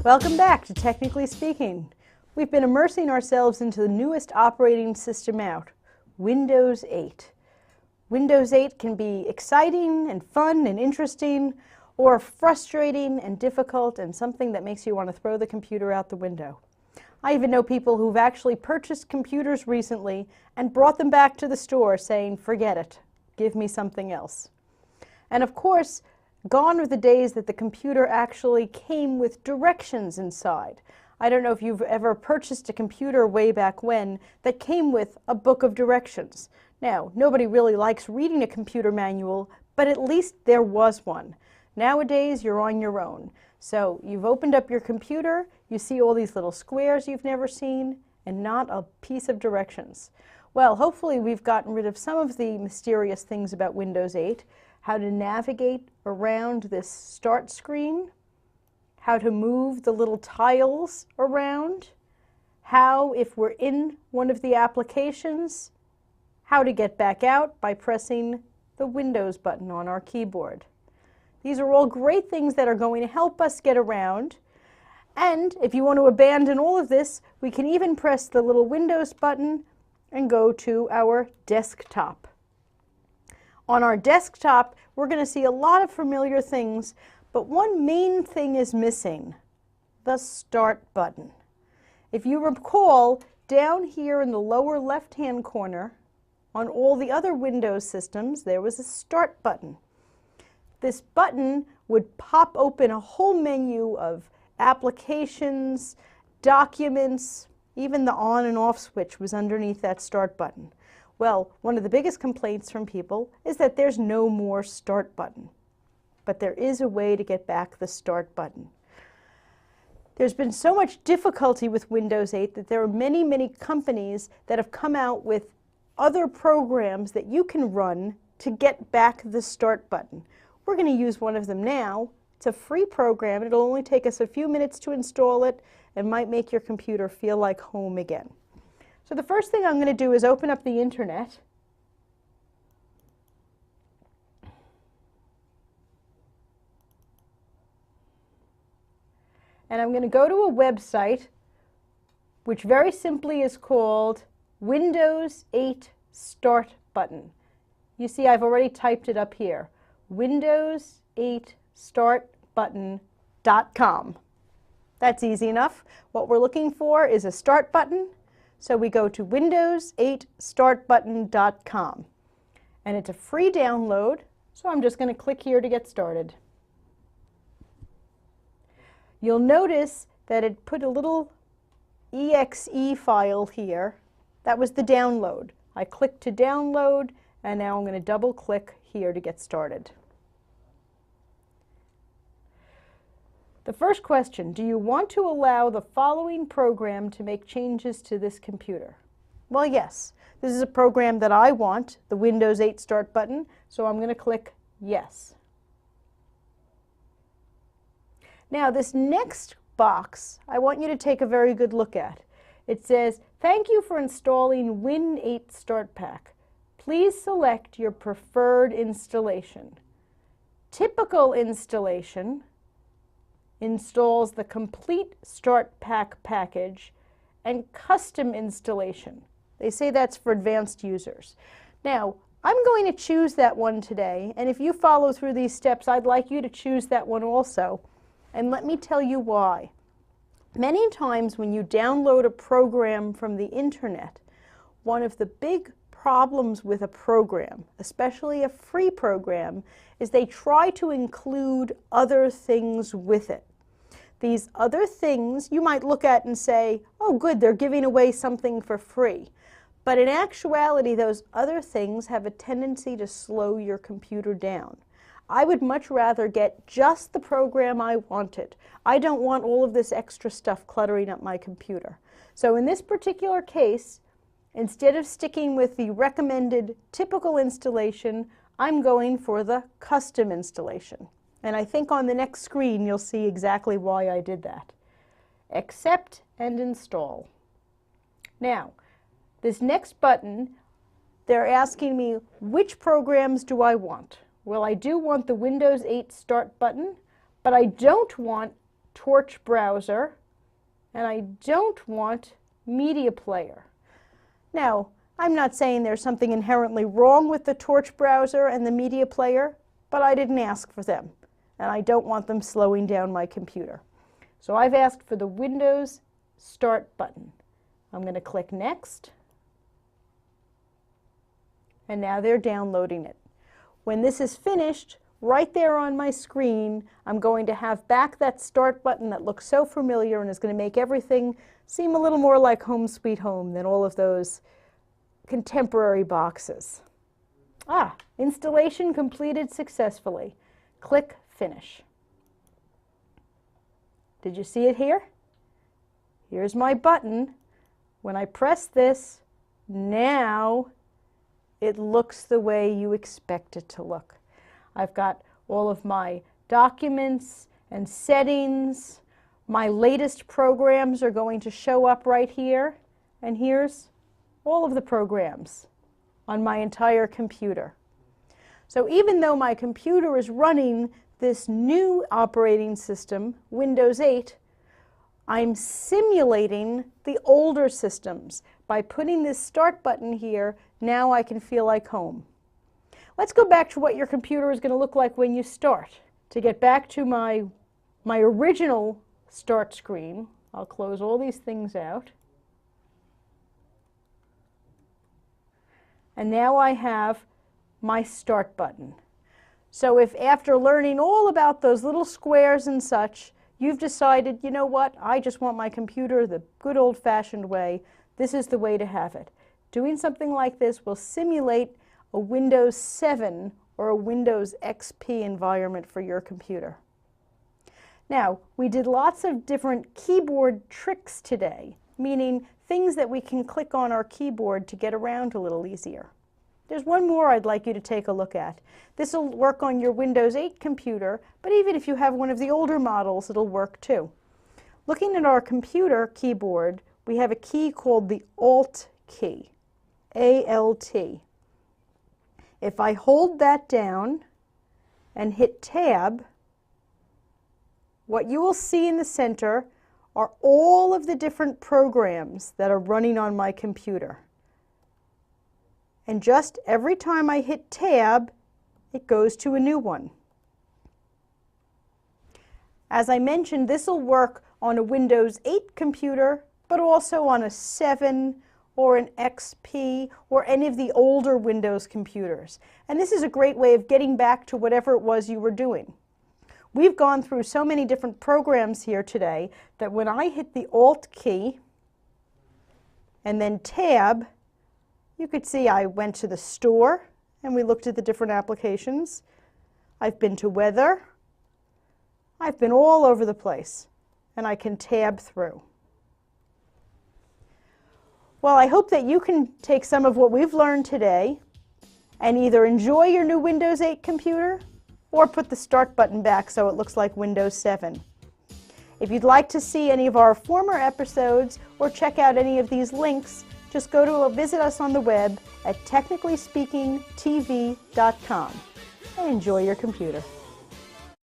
Welcome back to Technically Speaking. We've been immersing ourselves into the newest operating system out, Windows 8. Windows 8 can be exciting and fun and interesting, or frustrating and difficult and something that makes you want to throw the computer out the window. I even know people who've actually purchased computers recently and brought them back to the store saying, forget it, give me something else. And of course, gone are the days that the computer actually came with directions inside. I don't know if you've ever purchased a computer way back when that came with a book of directions. Now, nobody really likes reading a computer manual, but at least there was one. Nowadays, you're on your own. So you've opened up your computer, you see all these little squares you've never seen, and not a piece of directions. Well, hopefully we've gotten rid of some of the mysterious things about Windows 8, how to navigate around this start screen, how to move the little tiles around, how, if we're in one of the applications, how to get back out by pressing the Windows button on our keyboard. These are all great things that are going to help us get around. And if you want to abandon all of this, we can even press the little Windows button and go to our desktop. On our desktop, we're going to see a lot of familiar things, but one main thing is missing, the Start button. If you recall, down here in the lower left-hand corner, on all the other Windows systems, there was a Start button. This button would pop open a whole menu of applications, documents, even the on and off switch was underneath that Start button. Well, one of the biggest complaints from people is that there's no more Start button. But there is a way to get back the Start button. There's been so much difficulty with Windows 8 that there are many, many companies that have come out with other programs that you can run to get back the Start button. We're going to use one of them now. It's a free program. It'll only take us a few minutes to install it and might make your computer feel like home again. So the first thing I'm going to do is open up the internet. And I'm going to go to a website which very simply is called Windows 8 Start Button. You see I've already typed it up here. Windows8startbutton.com. That's easy enough. What we're looking for is a start button, so we go to Windows8startbutton.com. And it's a free download, so I'm just going to click here to get started. You'll notice that it put a little exe file here. That was the download. I clicked to download, and now I'm going to double click here to get started. The first question, do you want to allow the following program to make changes to this computer? Well, yes. This is a program that I want, the Windows 8 Start button, so I'm going to click yes. Now, this next box, I want you to take a very good look at. It says, thank you for installing Win 8 Start Pack. Please select your preferred installation. Typical installation installs the complete Start Pack package, and custom installation. They say that's for advanced users. Now, I'm going to choose that one today, and if you follow through these steps, I'd like you to choose that one also. And let me tell you why. Many times when you download a program from the internet, one of the big problems with a program, especially a free program, is they try to include other things with it. These other things you might look at and say, oh good, they're giving away something for free. But in actuality, those other things have a tendency to slow your computer down. I would much rather get just the program I wanted. I don't want all of this extra stuff cluttering up my computer. So in this particular case, instead of sticking with the recommended typical installation, I'm going for the custom installation. And I think on the next screen you'll see exactly why I did that. Accept and install. Now, this next button, they're asking me which programs do I want. Well, I do want the Windows 8 Start button, but I don't want Torch browser, and I don't want media player. Now, I'm not saying there's something inherently wrong with the Torch browser and the media player, but I didn't ask for them, and I don't want them slowing down my computer. So I've asked for the Windows Start button. I'm going to click Next, and now they're downloading it. When this is finished, right there on my screen, I'm going to have back that Start button that looks so familiar and is going to make everything seem a little more like Home Sweet Home than all of those contemporary boxes. Installation completed successfully. Click Finish. Did you see it here? Here's my button. When I press this, now it looks the way you expect it to look. I've got all of my documents and settings. My latest programs are going to show up right here. And here's all of the programs on my entire computer. So even though my computer is running this new operating system, Windows 8, I'm simulating the older systems. By putting this Start button here, now I can feel like home. Let's go back to what your computer is going to look like when you start. To get back to my original Start screen, I'll close all these things out. And now I have my Start button. So if after learning all about those little squares and such, you've decided, you know what, I just want my computer the good old-fashioned way, this is the way to have it. Doing something like this will simulate a Windows 7 or a Windows XP environment for your computer. Now, we did lots of different keyboard tricks today, meaning things that we can click on our keyboard to get around a little easier. There's one more I'd like you to take a look at. This will work on your Windows 8 computer, but even if you have one of the older models, it'll work too. Looking at our computer keyboard, we have a key called the Alt key, A-L-T. If I hold that down and hit Tab, what you will see in the center are all of the different programs that are running on my computer. And just every time I hit Tab, it goes to a new one. As I mentioned, this will work on a Windows 8 computer, but also on a 7 or an XP or any of the older Windows computers. And this is a great way of getting back to whatever it was you were doing. We've gone through so many different programs here today that when I hit the Alt key and then Tab, you could see I went to the store and we looked at the different applications. I've been to weather. I've been all over the place, and I can tab through. Well, I hope that you can take some of what we've learned today and either enjoy your new Windows 8 computer or put the Start button back so it looks like Windows 7. If you'd like to see any of our former episodes or check out any of these links, just go to visit us on the web at technicallyspeakingtv.com and enjoy your computer.